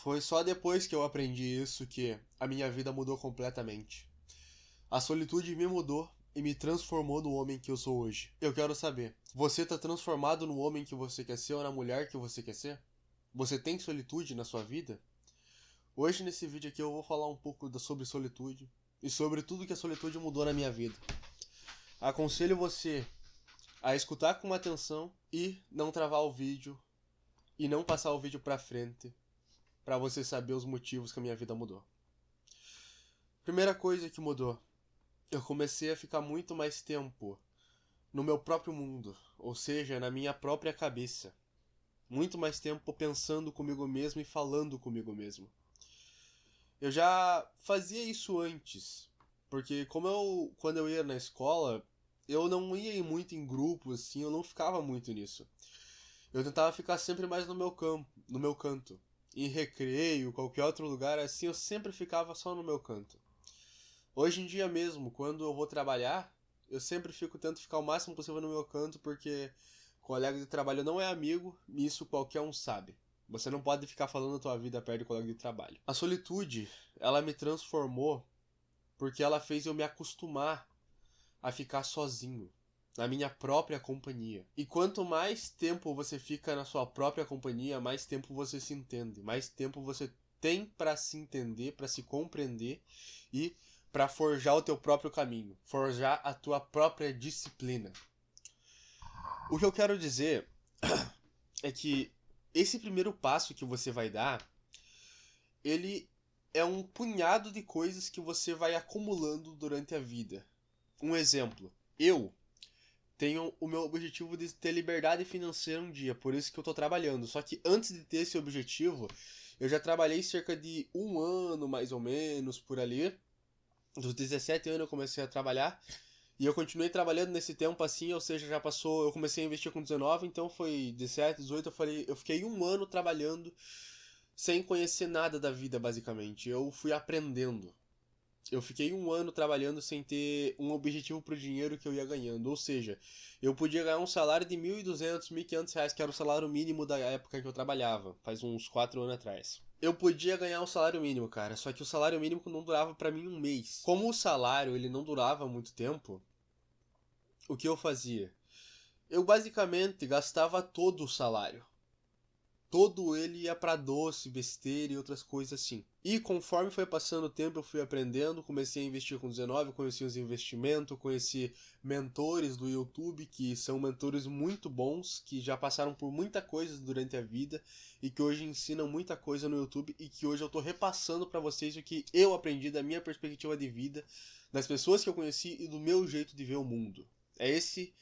Foi só depois que eu aprendi isso que a minha vida mudou completamente. A solitude me mudou e me transformou no homem que eu sou hoje. Eu quero saber, você tá transformado no homem que você quer ser ou na mulher que você quer ser? Você tem solitude na sua vida? Hoje nesse vídeo aqui eu vou falar um pouco sobre solitude e sobre tudo que a solitude mudou na minha vida. Aconselho você a escutar com atenção e não travar o vídeo e não passar o vídeo pra frente pra você saber os motivos que a minha vida mudou. Primeira coisa que mudou, eu comecei a ficar muito mais tempo no meu próprio mundo, ou seja, na minha própria cabeça. Muito mais tempo pensando comigo mesmo e falando comigo mesmo. Eu já fazia isso antes, porque quando eu ia na escola, eu não ia muito em grupo, assim, eu não ficava muito nisso. Eu tentava ficar sempre mais no meu canto. Em recreio, qualquer outro lugar, assim, eu sempre ficava só no meu canto. Hoje em dia mesmo, quando eu vou trabalhar, eu sempre tento ficar o máximo possível no meu canto, porque colega de trabalho não é amigo, e isso qualquer um sabe. Você não pode ficar falando a tua vida perto de colega de trabalho. A solitude, ela me transformou porque ela fez eu me acostumar a ficar sozinho, na minha própria companhia. E quanto mais tempo você fica na sua própria companhia, mais tempo você se entende, mais tempo você tem para se entender, para se compreender e para forjar o teu próprio caminho, forjar a tua própria disciplina. O que eu quero dizer é que esse primeiro passo que você vai dar, ele é um punhado de coisas que você vai acumulando durante a vida. Um exemplo, eu tenho o meu objetivo de ter liberdade financeira um dia, por isso que eu tô trabalhando. Só que antes de ter esse objetivo, eu já trabalhei cerca de um ano, mais ou menos, por ali. Dos 17 anos eu comecei a trabalhar. E eu continuei trabalhando nesse tempo assim, ou seja, já passou. Eu comecei a investir com 19, então foi 17, 18. Eu fiquei um ano trabalhando sem conhecer nada da vida, basicamente. Eu fui aprendendo. Eu fiquei um ano trabalhando sem ter um objetivo pro dinheiro que eu ia ganhando. Ou seja, eu podia ganhar um salário de 1.200, 1.500 reais, que era o salário mínimo da época que eu trabalhava, faz uns 4 anos atrás. Eu podia ganhar um salário mínimo, cara, só que o salário mínimo não durava pra mim um mês. Como o salário ele não durava muito tempo, o que eu fazia? Eu basicamente gastava todo o salário. Todo ele ia pra doce, besteira e outras coisas assim. E conforme foi passando o tempo, eu fui aprendendo, comecei a investir com 19, conheci os investimentos, conheci mentores do YouTube, que são mentores muito bons, que já passaram por muita coisa durante a vida e que hoje ensinam muita coisa no YouTube e que hoje eu tô repassando pra vocês o que eu aprendi da minha perspectiva de vida, das pessoas que eu conheci e do meu jeito de ver o mundo. Esse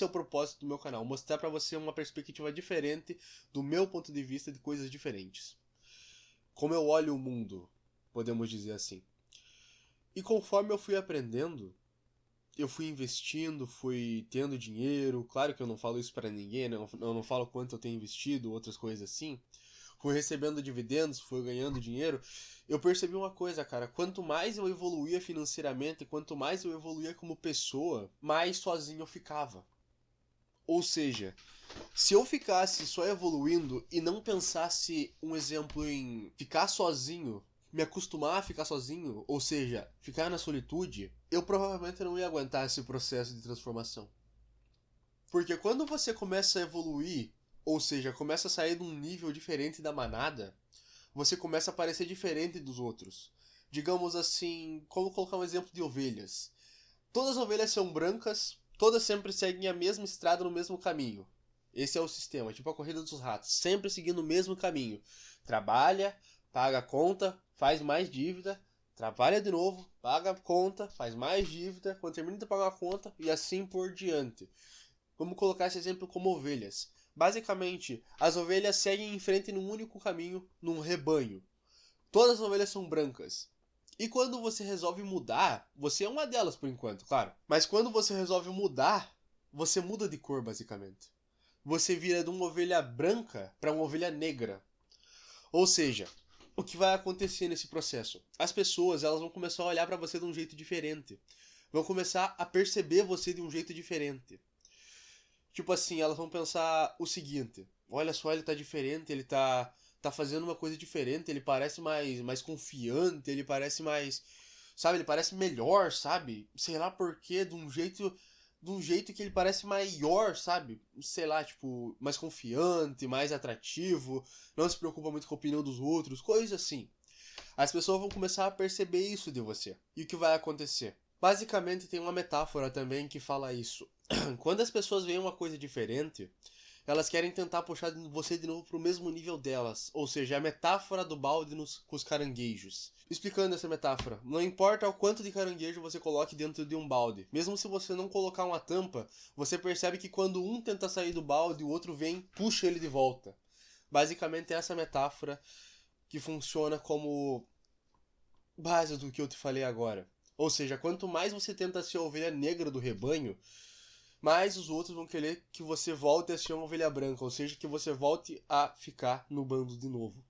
é o propósito do meu canal, mostrar pra você uma perspectiva diferente do meu ponto de vista de coisas diferentes. Como eu olho o mundo, podemos dizer assim. E conforme eu fui aprendendo, eu fui investindo, fui tendo dinheiro. Claro que eu não falo isso pra ninguém, né? Eu não falo quanto eu tenho investido, outras coisas assim. Fui recebendo dividendos, fui ganhando dinheiro. Eu percebi uma coisa, cara. Quanto mais eu evoluía financeiramente, quanto mais eu evoluía como pessoa, mais sozinho eu ficava. Ou seja, se eu ficasse só evoluindo e não pensasse, um exemplo, em ficar sozinho, me acostumar a ficar sozinho, ou seja, ficar na solitude, eu provavelmente não ia aguentar esse processo de transformação. Porque quando você começa a evoluir, ou seja, começa a sair de um nível diferente da manada, você começa a parecer diferente dos outros. Digamos assim, como colocar um exemplo de ovelhas. Todas as ovelhas são brancas, todas sempre seguem a mesma estrada no mesmo caminho. Esse é o sistema, tipo a corrida dos ratos, sempre seguindo o mesmo caminho. Trabalha, paga a conta, faz mais dívida, trabalha de novo, paga a conta, faz mais dívida, quando termina de pagar a conta e assim por diante. Vamos colocar esse exemplo como ovelhas. Basicamente, as ovelhas seguem em frente num único caminho, num rebanho. Todas as ovelhas são brancas. E quando você resolve mudar, você é uma delas por enquanto, claro. Mas quando você resolve mudar, você muda de cor basicamente. Você vira de uma ovelha branca para uma ovelha negra. Ou seja, o que vai acontecer nesse processo? As pessoas elas vão começar a olhar para você de um jeito diferente. Vão começar a perceber você de um jeito diferente. Tipo assim, elas vão pensar o seguinte: olha só, ele tá diferente, ele tá tá fazendo uma coisa diferente, ele parece mais confiante, ele parece mais, sabe, ele parece melhor, sabe? Sei lá por quê, de um jeito que ele parece maior, sabe? Sei lá, tipo, mais confiante, mais atrativo, não se preocupa muito com a opinião dos outros, coisas assim. As pessoas vão começar a perceber isso de você. E o que vai acontecer? Basicamente tem uma metáfora também que fala isso. Quando as pessoas veem uma coisa diferente, elas querem tentar puxar você de novo pro mesmo nível delas. Ou seja, a metáfora do balde com os caranguejos. Explicando essa metáfora, não importa o quanto de caranguejo você coloque dentro de um balde. Mesmo se você não colocar uma tampa, você percebe que quando um tenta sair do balde, o outro vem, puxa ele de volta. Basicamente é essa metáfora que funciona como base do que eu te falei agora. Ou seja, quanto mais você tenta ser a ovelha negra do rebanho, mais os outros vão querer que você volte a ser uma ovelha branca, ou seja, que você volte a ficar no bando de novo,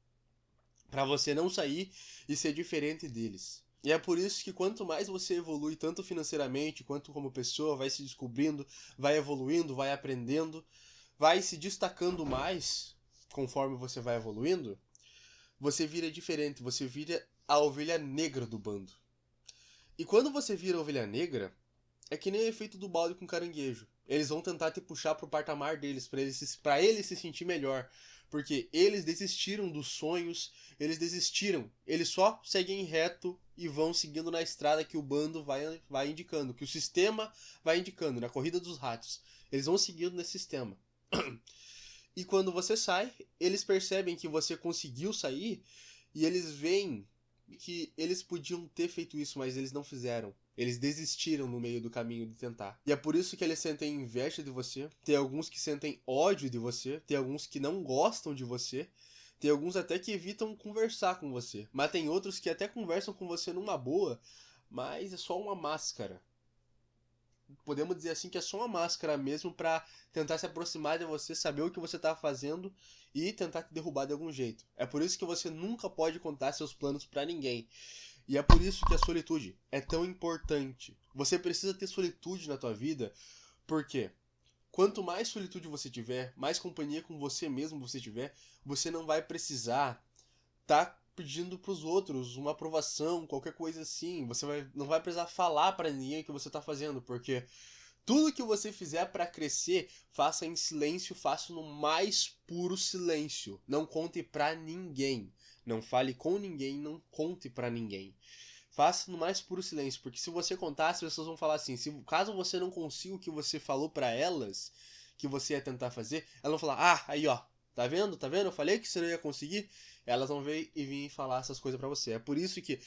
para você não sair e ser diferente deles. E é por isso que quanto mais você evolui, tanto financeiramente quanto como pessoa, vai se descobrindo, vai evoluindo, vai aprendendo, vai se destacando mais conforme você vai evoluindo, você vira diferente, você vira a ovelha negra do bando. E quando você vira a ovelha negra, é que nem o efeito do balde com caranguejo. Eles vão tentar te puxar pro patamar deles, pra eles se sentir melhor. Porque eles desistiram dos sonhos, eles desistiram. Eles só seguem reto e vão seguindo na estrada que o bando vai indicando, que o sistema vai indicando, na corrida dos ratos. Eles vão seguindo nesse sistema. E quando você sai, eles percebem que você conseguiu sair e eles veem que eles podiam ter feito isso, mas eles não fizeram. Eles desistiram no meio do caminho de tentar. E é por isso que eles sentem inveja de você. Tem alguns que sentem ódio de você. Tem alguns que não gostam de você. Tem alguns até que evitam conversar com você. Mas tem outros que até conversam com você numa boa, mas é só uma máscara. Podemos dizer assim que é só uma máscara mesmo pra tentar se aproximar de você, saber o que você tá fazendo e tentar te derrubar de algum jeito. É por isso que você nunca pode contar seus planos pra ninguém. E é por isso que a solitude é tão importante. Você precisa ter solitude na tua vida, porque quanto mais solitude você tiver, mais companhia com você mesmo você tiver, você não vai precisar tá pedindo pros outros uma aprovação, qualquer coisa assim. Não vai precisar falar pra ninguém o que você tá fazendo, porque tudo que você fizer pra crescer, faça em silêncio, faça no mais puro silêncio. Não conte pra ninguém. Não fale com ninguém, não conte pra ninguém. Faça no mais puro silêncio, porque se você contar, as pessoas vão falar assim, caso você não consiga o que você falou pra elas, que você ia tentar fazer, elas vão falar, ah, aí ó, tá vendo, tá vendo, eu falei que você não ia conseguir, elas vão ver e vir falar essas coisas pra você. É por isso que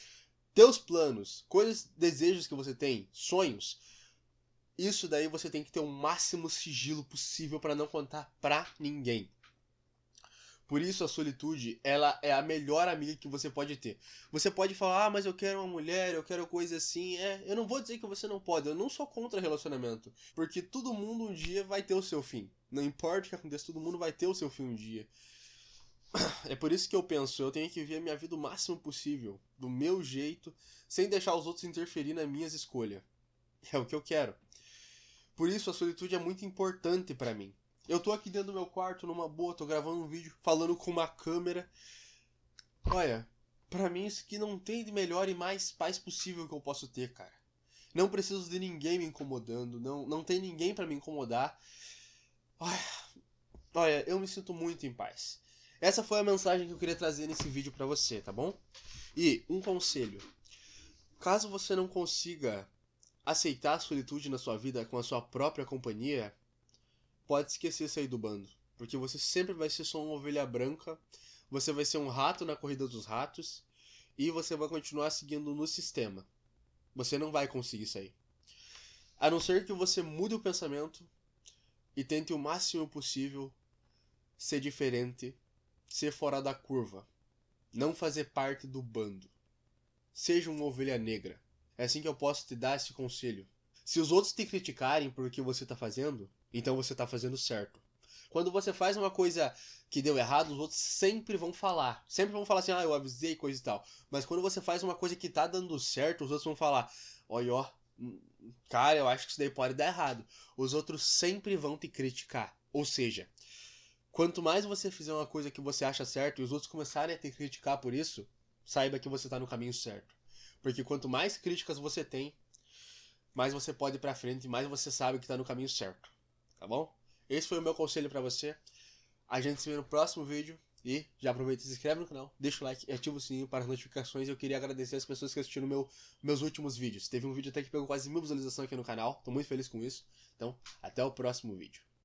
teus planos, coisas, desejos que você tem, sonhos, isso daí você tem que ter o máximo sigilo possível pra não contar pra ninguém. Por isso a solitude, ela é a melhor amiga que você pode ter. Você pode falar, ah, mas eu quero uma mulher, eu quero coisa assim. Eu não vou dizer que você não pode, eu não sou contra relacionamento. Porque todo mundo um dia vai ter o seu fim. Não importa o que aconteça, todo mundo vai ter o seu fim um dia. É por isso que eu penso, eu tenho que viver a minha vida o máximo possível, do meu jeito, sem deixar os outros interferir nas minhas escolhas. É o que eu quero. Por isso a solitude é muito importante pra mim. Eu tô aqui dentro do meu quarto, numa boa, tô gravando um vídeo, falando com uma câmera. Olha, pra mim isso aqui não tem de melhor e mais paz possível que eu posso ter, cara. Não preciso de ninguém me incomodando, não tem ninguém pra me incomodar. Olha, eu me sinto muito em paz. Essa foi a mensagem que eu queria trazer nesse vídeo pra você, tá bom? E um conselho. Caso você não consiga aceitar a solitude na sua vida com a sua própria companhia, pode esquecer de sair do bando. Porque você sempre vai ser só uma ovelha branca, você vai ser um rato na corrida dos ratos, e você vai continuar seguindo no sistema. Você não vai conseguir sair. A não ser que você mude o pensamento e tente o máximo possível ser diferente, ser fora da curva, não fazer parte do bando. Seja uma ovelha negra. É assim que eu posso te dar esse conselho. Se os outros te criticarem por o que você está fazendo, então você está fazendo certo. Quando você faz uma coisa que deu errado, os outros sempre vão falar. Sempre vão falar assim, ah, eu avisei, coisa e tal. Mas quando você faz uma coisa que tá dando certo, os outros vão falar, olha, ó, cara, eu acho que isso daí pode dar errado. Os outros sempre vão te criticar. Ou seja, Quanto mais você fizer uma coisa que você acha certo e os outros começarem a te criticar por isso, saiba que você tá no caminho certo. Porque quanto mais críticas você tem, mais você pode ir pra frente e mais você sabe que tá no caminho certo. Tá bom? Esse foi o meu conselho pra você. A gente se vê no próximo vídeo. E já aproveita e se inscreve no canal, deixa o like e ativa o sininho para as notificações. Eu queria agradecer as pessoas que assistiram meus últimos vídeos. Teve um vídeo até que pegou quase 1000 visualizações aqui no canal. Tô muito feliz com isso. Então, até o próximo vídeo.